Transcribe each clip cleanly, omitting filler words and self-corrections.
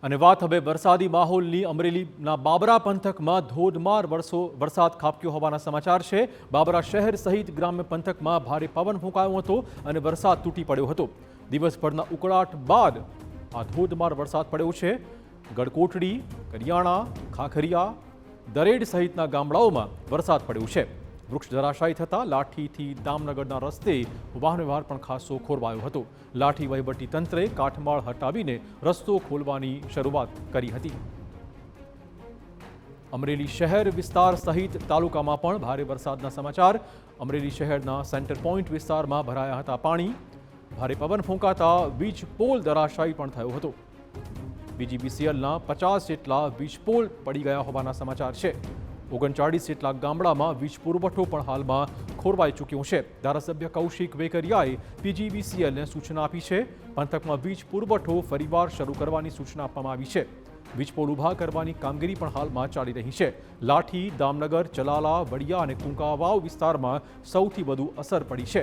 અને વાત હવે વરસાદી માહોલની અમરેલીના બાબરા પંથકમાં ધોધમાર વરસાદ ખાબક્યો હોવાના સમાચાર છે। બાબરા શહેર સહિત ગ્રામ્ય પંથકમાં ભારે પવન ફૂંકાયો હતો અને વરસાદ તૂટી પડ્યો હતો। દિવસભરના ઉકળાટ બાદ આ ધોધમાર વરસાદ પડ્યો છે। ગડકોટડી, કરિયાણા, ખાખરિયા, દરેડ સહિતના ગામડાઓમાં વરસાદ પડ્યો છે। વૃક્ષ ધરાશાયી થતા લાઠીથી દામનગરના રસ્તે વાહન વ્યવહાર પણ ખાસો ખોરવાયો હતો। લાઠી વહીવટી તંત્રે કાટમાળ હટાવીને રસ્તો ખોલવાની શરૂઆત કરી હતી। અમરેલી શહેર વિસ્તાર સહિત તાલુકામાં પણ ભારે વરસાદના સમાચાર। અમરેલી શહેરના સેન્ટર પોઈન્ટ વિસ્તારમાં ભરાયા હતા પાણી। ભારે પવન ફૂંકાતા વીજ પોલ ધરાશાયી પણ થયો હતો। બીજીવીસીએલના 50 જેટલા વીજ પોલ પડી ગયા હોવાના સમાચાર છે। 39 જેટલા ગામડામાં વીજ પુરવઠો પણ હાલમાં ખોરવાઈ ચૂક્યો છે। ધારાસભ્ય કૌશિક વેકરિયાએ પીજીવીસીએલને સૂચના આપી છે। પંથકમાં વીજ પુરવઠો ફરીવાર શરૂ કરવાની સૂચના આપવામાં આવી છે। વીજ પોલ ઊભા કરવાની કામગીરી પણ હાલમાં ચાલી રહી છે। લાઠી, દામનગર, ચલાલા, વડિયા અને કુંકાવાવ વિસ્તારમાં સૌથી વધુ અસર પડી છે।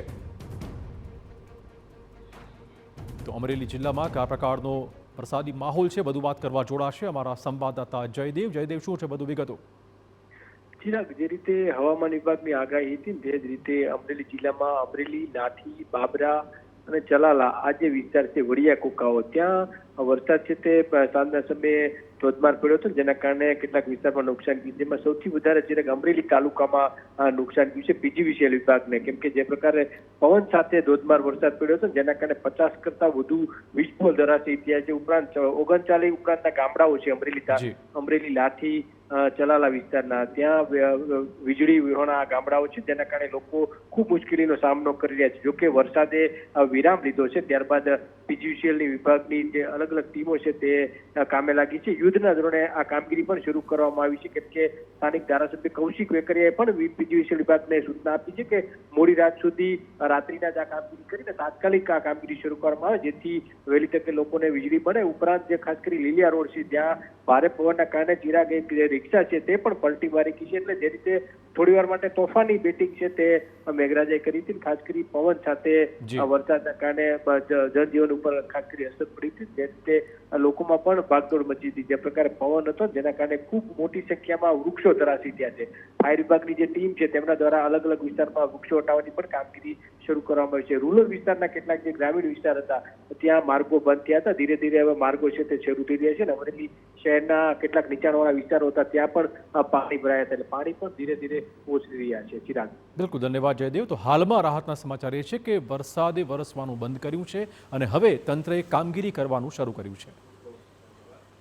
તો અમરેલી જિલ્લામાં કયા પ્રકારનો વરસાદી માહોલ છે, વધુ વાત કરવા જોડાશે અમારા સંવાદદાતા જયદેવ। જયદેવ, શું છે વધુ વિગતો? ચિરાગ, જે રીતે હવામાન વિભાગની આગાહી હતી તે જ રીતે અમરેલી જિલ્લામાં અમરેલી, લાઠી, બાબરા અને ચલાલા આ જે વિસ્તાર છે વડિયા કુંકાઓ, ત્યાં વરસાદ છે તે સાંજના સમયે ધોધમાર પડ્યો હતો, જેના કારણે કેટલાક વિસ્તારમાં નુકસાન થયું। જેમાં સૌથી વધારે ચિરાગ અમરેલી તાલુકામાં નુકસાન થયું છે પીજીવીસીએલ વિભાગને, કેમ કે જે પ્રકારે પવન સાથે ધોધમાર વરસાદ પડ્યો હતો જેના કારણે 50 કરતા વધુ વીજ પોલ ધરાશાયી થયા છે। ઉપરાંત 39 ઉપરાંતના ગામડાઓ છે અમરેલી, લાઠી, ચલાલા વિસ્તારના, ત્યાં વીજળી વિહોણા ગામડાઓ છે, જેના કારણે લોકો ખૂબ મુશ્કેલીનો સામનો કરી રહ્યા છે। જોકે વરસાદે વિરામ લીધો છે, ત્યારબાદ પીજીવીસીએલની વિભાગની જે અલગ અલગ ટીમો છે તે કામે લાગી છે। યુદ્ધના ધોરણે આ કામગીરી પણ શરૂ કરવામાં આવી છે, કેમ કે સ્થાનિક ધારાસભ્ય કૌશિક વેકરિયાએ પણ પીજીવીસીએલ વિભાગને સૂચના આપી છે કે મોડી રાત સુધી રાત્રિના જ આ કામગીરી કરીને તાત્કાલિક આ કામગીરી શરૂ કરવામાં આવે, જેથી વહેલી તકે લોકોને વીજળી મળે। ઉપરાંત જે ખાસ કરી લીલિયા રોડ છે ત્યાં ભારે પવનના કારણે ચિરાગ એક રિક્ષા છે તે પણ પલટી મારી ગઈ છે। એટલે જે રીતે થોડી વાર માટે તોફાની બેટિંગ છે તે મેઘરાજાએ કરી હતી। ખાસ કરી પવન સાથે વરસાદના કારણે જનજીવન ઉપર ખાસ કરી અસર પડી હતી, જે રીતે લોકોમાં પણ ભાગદોડ મચી હતી। જે પ્રકારે પવન હતો જેના કારણે ખૂબ મોટી સંખ્યામાં વૃક્ષો ધરાશયી થયા છે। ફાયર વિભાગની જે ટીમ છે તેમના દ્વારા અલગ અલગ વિસ્તારમાં વૃક્ષો હટાવવાની પણ કામગીરી શરૂ કરવામાં આવી છે। રૂરલ વિસ્તારના કેટલાક જે ગ્રામીણ વિસ્તાર હતા ત્યાં માર્ગો બંધ થયા હતા, ધીરે ધીરે હવે માર્ગો છે તે શરૂ થઈ રહ્યા છે। અમરેલી શહેરના કેટલાક નીચાણવાળા વિસ્તારો હતા ત્યાં પણ પાણી ભરાયા હતા, એટલે પાણી પણ ધીરે ધીરે ઓસરી રહ્યા છે। ચિરાગ, બિલકુલ, ધન્યવાદ જયદેવ। તો હાલમાં રાહતના સમાચાર એ છે કે વરસાદે વરસવાનું બંધ કર્યું છે અને હવે તંત્રએ કામગીરી કરવાનું શરૂ કર્યું છે।